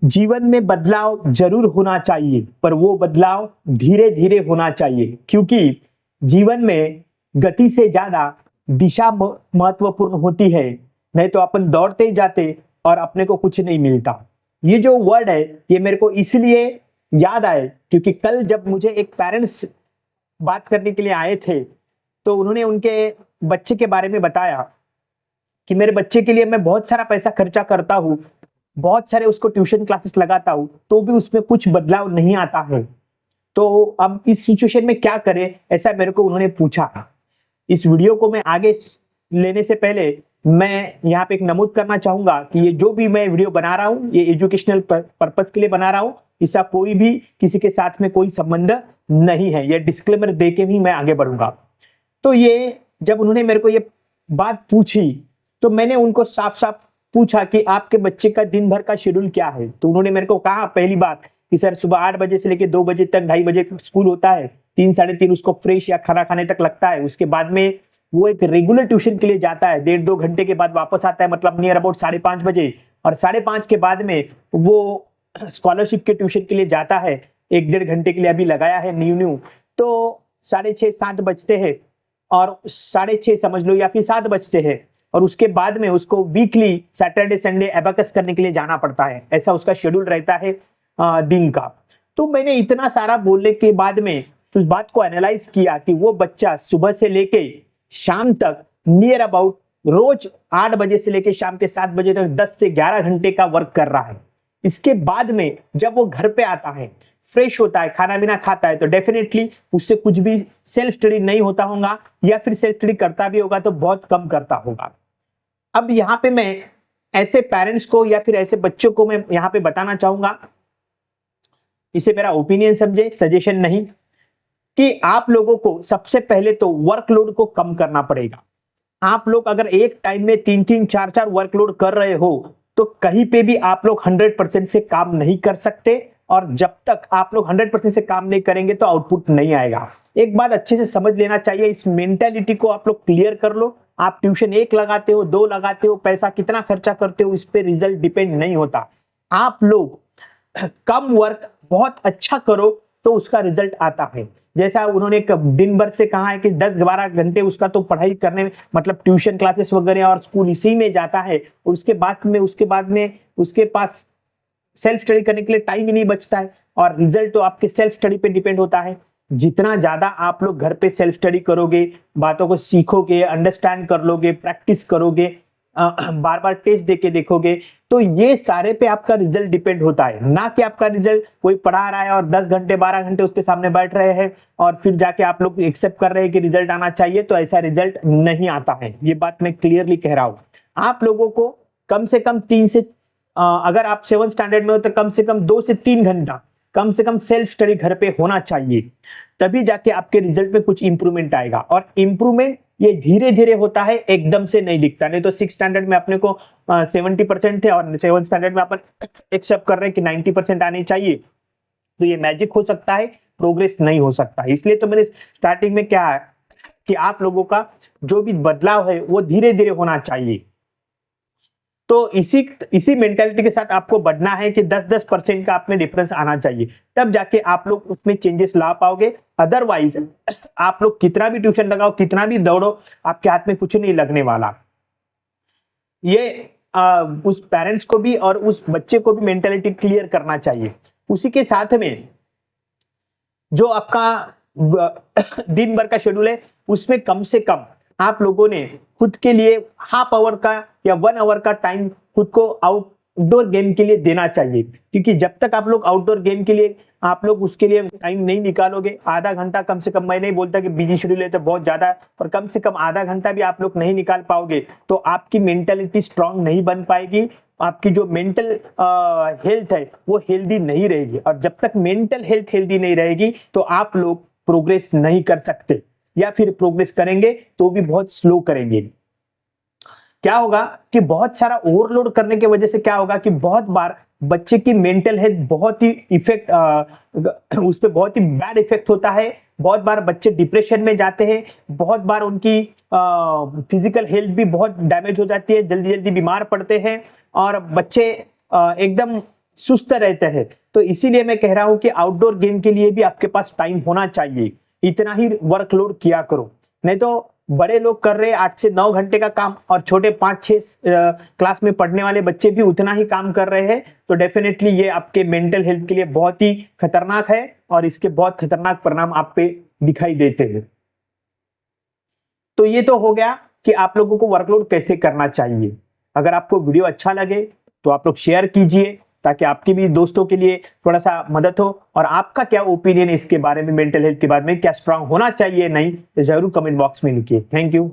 जीवन में बदलाव जरूर होना चाहिए, पर वो बदलाव धीरे धीरे होना चाहिए, क्योंकि जीवन में गति से ज्यादा दिशा महत्वपूर्ण होती है। नहीं तो अपन दौड़ते ही जाते और अपने को कुछ नहीं मिलता। ये जो वर्ड है ये मेरे को इसलिए याद आए क्योंकि कल जब मुझे एक पेरेंट्स बात करने के लिए आए थे तो उन्होंने उनके बच्चे के बारे में बताया कि मेरे बच्चे के लिए मैं बहुत सारा पैसा खर्चा करता हूँ, बहुत सारे उसको ट्यूशन क्लासेस लगाता हूँ, तो भी उसमें कुछ बदलाव नहीं आता है। तो अब इस सिचुएशन में क्या करें, ऐसा मेरे को उन्होंने पूछा। इस वीडियो को मैं आगे लेने से पहले मैं यहाँ पे एक नमूद करना चाहूंगा कि ये जो भी मैं वीडियो बना रहा हूँ ये एजुकेशनल पर्पस के लिए बना रहा हूँ। इसका कोई भी किसी के साथ में कोई संबंध नहीं है, ये डिस्क्लेमर दे के भी मैं आगे बढ़ूंगा। तो ये जब उन्होंने मेरे को ये बात पूछी तो मैंने उनको साफ साफ पूछा कि आपके बच्चे का दिन भर का शेड्यूल क्या है। तो उन्होंने मेरे को कहा पहली बात कि सर सुबह 8 बजे से लेकर 2 बजे तक, 2:30 बजे स्कूल होता है, 3 साढ़े 3 उसको फ्रेश या खाना खाने तक लगता है। उसके बाद में वो एक रेगुलर ट्यूशन के लिए जाता है, 1.5-2 घंटे के बाद वापस आता है, मतलब नियर अबाउट 5:30 बजे। और 5:30 के बाद में वो स्कॉलरशिप के ट्यूशन के लिए जाता है, 1-1.5 घंटे के लिए अभी लगाया है न्यू। तो 6:30-7 बजते हैं और 6:30 समझ लो या फिर 7 बजते हैं। और उसके बाद में उसको वीकली सैटरडे संडे एबाकस करने के लिए जाना पड़ता है, ऐसा उसका शेड्यूल रहता है दिन का। तो मैंने इतना सारा बोलने के बाद में उस बात को एनालाइज किया कि वो बच्चा सुबह से लेके शाम तक नियर अबाउट रोज 8 बजे से लेके शाम के 7 बजे तक 10 से 11 घंटे का वर्क कर रहा है। इसके बाद में जब वो घर पे आता है, फ्रेश होता है, खाना पीना खाता है, तो डेफिनेटली उससे कुछ भी सेल्फ स्टडी नहीं होता होगा, या फिर सेल्फ स्टडी करता भी होगा तो बहुत कम करता होगा। अब यहाँ पे मैं ऐसे पेरेंट्स को या फिर ऐसे बच्चों को मैं यहाँ पे बताना चाहूंगा, इसे मेरा ओपिनियन समझे, सजेशन नहीं, कि आप लोगों को सबसे पहले तो वर्कलोड को कम करना पड़ेगा। आप लोग अगर एक टाइम में 3-3, 4-4 वर्कलोड कर रहे हो तो कहीं पे भी आप लोग 100% से काम नहीं कर सकते, और जब तक आप लोग 100% से काम नहीं करेंगे तो आउटपुट नहीं आएगा। एक बात अच्छे से समझ लेना चाहिए, इस मेंटालिटी को आप लोग क्लियर कर लो। आप ट्यूशन 1 लगाते हो, 2 लगाते हो, पैसा कितना खर्चा करते हो, इस पे रिजल्ट डिपेंड नहीं होता। आप लोग कम वर्क बहुत अच्छा करो तो उसका रिजल्ट आता है। जैसा उन्होंने दिन भर से कहा है कि 10-12 घंटे उसका तो पढ़ाई करने में, मतलब ट्यूशन क्लासेस वगैरह और स्कूल इसी में जाता है, और उसके बाद में उसके पास सेल्फ स्टडी करने के लिए टाइम ही नहीं बचता है, और रिजल्ट तो आपके सेल्फ स्टडी पे डिपेंड होता है। जितना ज्यादा आप लोग घर पे सेल्फ स्टडी करोगे, बातों को सीखोगे, अंडरस्टैंड कर लोगे, प्रैक्टिस करोगे, बार बार टेस्ट देके देखोगे, तो ये सारे पे आपका रिजल्ट डिपेंड होता है। ना कि आपका रिजल्ट कोई पढ़ा रहा है और 10 घंटे 12 घंटे उसके सामने बैठ रहे हैं और फिर जाके आप लोग एक्सेप्ट कर रहे हैं कि रिजल्ट आना चाहिए, तो ऐसा रिजल्ट नहीं आता है। ये बात मैं क्लियरली कह रहा हूं। आप लोगों को कम से कम 3 से अगर आप 7th स्टैंडर्ड में हो तो कम से कम 2 से 3 घंटा कम से कम सेल्फ स्टडी घर पे होना चाहिए, तभी जाके आपके रिजल्ट में कुछ इंप्रूवमेंट आएगा। और इंप्रूवमेंट ये धीरे धीरे होता है, एकदम से नहीं दिखता। नहीं तो 6th स्टैंडर्ड में अपने को 70% थे और 7th स्टैंडर्ड में अपन एक्सेप्ट कर रहे हैं कि 90% आने चाहिए, तो ये मैजिक हो सकता है, प्रोग्रेस नहीं हो सकता। इसलिए तो मैंने स्टार्टिंग में क्या है कि आप लोगों का जो भी बदलाव है वो धीरे धीरे होना चाहिए। तो इसी मेंटालिटी के साथ आपको बढ़ना है कि 10-10% का आप में डिफरेंस आना चाहिए, तब जाके आप लोग उसमें चेंजेस ला पाओगे। अदरवाइज आप लोग कितना भी ट्यूशन लगाओ, कितना भी दौड़ो, आपके हाथ में कुछ नहीं लगने वाला। ये उस पेरेंट्स को भी और उस बच्चे को भी मेंटालिटी क्लियर करना चाहिए। उसी के साथ में जो आपका दिन भर का शेड्यूल है उसमें कम से कम आप लोगों ने खुद के लिए हाफ आवर का या 1 आवर का टाइम खुद को आउटडोर गेम के लिए देना चाहिए। क्योंकि जब तक आप लोग आउटडोर गेम के लिए आप लोग उसके लिए टाइम नहीं निकालोगे, आधा घंटा कम से कम, मैं नहीं बोलता कि बिजी शेड्यूल है तो बहुत ज्यादा, पर कम से कम आधा घंटा भी आप लोग नहीं निकाल पाओगे तो आपकी मेंटालिटी स्ट्रांग नहीं बन पाएगी, आपकी जो मेंटल हेल्थ है वो हेल्दी नहीं रहेगी। और जब तक मेंटल हेल्थ हेल्दी नहीं रहेगी तो आप लोग प्रोग्रेस नहीं कर सकते, या फिर प्रोग्रेस करेंगे तो भी बहुत स्लो करेंगे। क्या होगा कि बहुत सारा ओवरलोड करने की वजह से क्या होगा कि बहुत बार बच्चे की मेंटल हेल्थ बहुत ही इफेक्ट उस पर बहुत ही बैड इफेक्ट होता है। बहुत बार बच्चे डिप्रेशन में जाते हैं, बहुत बार उनकी फिजिकल हेल्थ भी बहुत डैमेज हो जाती है, जल्दी जल्दी बीमार पड़ते हैं और बच्चे एकदम सुस्त रहते हैं। तो इसीलिए मैं कह रहा हूं कि आउटडोर गेम के लिए भी आपके पास टाइम होना चाहिए। इतना ही वर्कलोड किया करो, नहीं तो बड़े लोग कर रहे 8 से 9 घंटे का काम और छोटे 5-6 क्लास में पढ़ने वाले बच्चे भी उतना ही काम कर रहे हैं, तो डेफिनेटली ये आपके मेंटल हेल्थ के लिए बहुत ही खतरनाक है और इसके बहुत खतरनाक परिणाम आप पे दिखाई देते हैं। तो ये तो हो गया कि आप लोगों को वर्कलोड कैसे करना चाहिए। अगर आपको वीडियो अच्छा लगे तो आप लोग शेयर कीजिए ताकि आपके भी दोस्तों के लिए थोड़ा सा मदद हो। और आपका क्या ओपिनियन इसके बारे में, मेंटल हेल्थ के बारे में क्या स्ट्रांग होना चाहिए नहीं, तो जरूर कमेंट बॉक्स में लिखिए। Thank you.